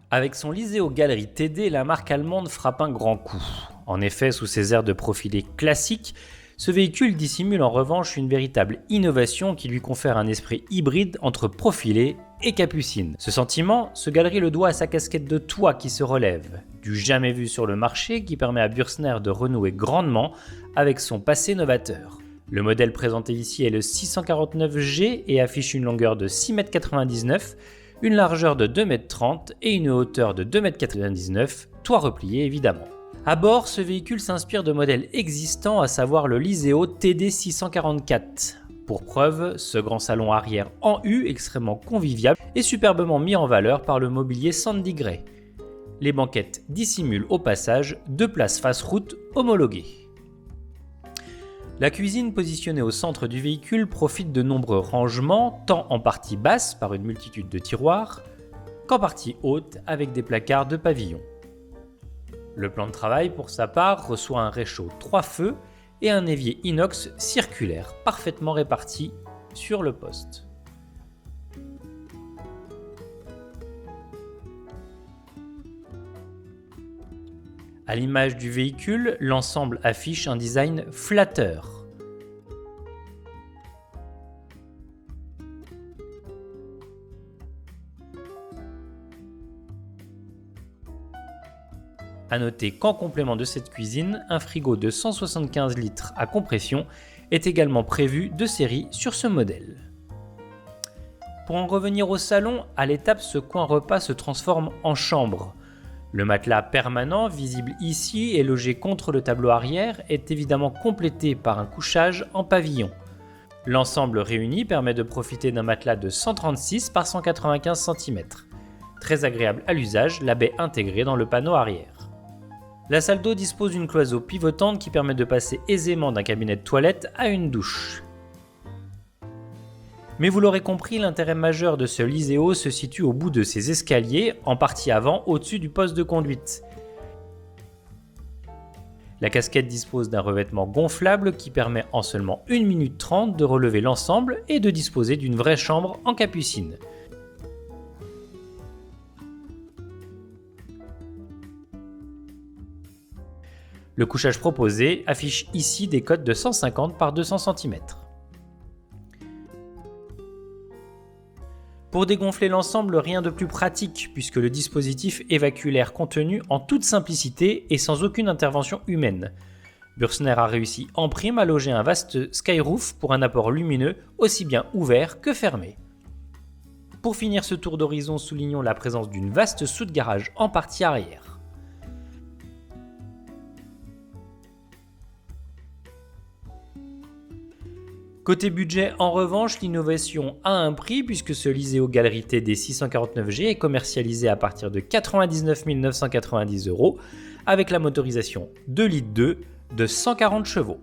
Avec son Liseo Galerie TD, la marque allemande frappe un grand coup. En effet, sous ses airs de profilé classiques, ce véhicule dissimule en revanche une véritable innovation qui lui confère un esprit hybride entre profilé et capucine. Ce sentiment, ce Galerie le doit à sa casquette de toit qui se relève, du jamais vu sur le marché qui permet à Bürstner de renouer grandement avec son passé novateur. Le modèle présenté ici est le 649G et affiche une longueur de 6,99 m, une largeur de 2,30 m et une hauteur de 2,99 m, toit replié évidemment. À bord, ce véhicule s'inspire de modèles existants, à savoir le Liseo TD644. Pour preuve, ce grand salon arrière en U extrêmement convivial est superbement mis en valeur par le mobilier Sandy Gray. Les banquettes dissimulent au passage 2 places face-route homologuées. La cuisine positionnée au centre du véhicule profite de nombreux rangements, tant en partie basse par une multitude de tiroirs, qu'en partie haute avec des placards de pavillon. Le plan de travail, pour sa part, reçoit un réchaud 3 feux et un évier inox circulaire parfaitement réparti sur le poste. À l'image du véhicule, l'ensemble affiche un design flatteur. A noter qu'en complément de cette cuisine, un frigo de 175 litres à compression est également prévu de série sur ce modèle. Pour en revenir au salon, à l'étape, ce coin repas se transforme en chambre. Le matelas permanent, visible ici et logé contre le tableau arrière, est évidemment complété par un couchage en pavillon. L'ensemble réuni permet de profiter d'un matelas de 136 par 195 cm. Très agréable à l'usage, la baie intégrée dans le panneau arrière. La salle d'eau dispose d'une cloison pivotante qui permet de passer aisément d'un cabinet de toilette à une douche. Mais vous l'aurez compris, l'intérêt majeur de ce Liseo se situe au bout de ses escaliers, en partie avant, au-dessus du poste de conduite. La casquette dispose d'un revêtement gonflable qui permet en seulement 1 minute 30 de relever l'ensemble et de disposer d'une vraie chambre en capucine. Le couchage proposé affiche ici des cotes de 150 par 200 cm. Pour dégonfler l'ensemble, rien de plus pratique puisque le dispositif évacue l'air contenu en toute simplicité et sans aucune intervention humaine. Bürstner a réussi en prime à loger un vaste skyroof pour un apport lumineux aussi bien ouvert que fermé. Pour finir ce tour d'horizon, soulignons la présence d'une vaste soute garage en partie arrière. Côté budget, en revanche, l'innovation a un prix puisque ce Liseo Galerie TD 649G est commercialisé à partir de 99 990 € avec la motorisation 2,2 litres de 140 chevaux.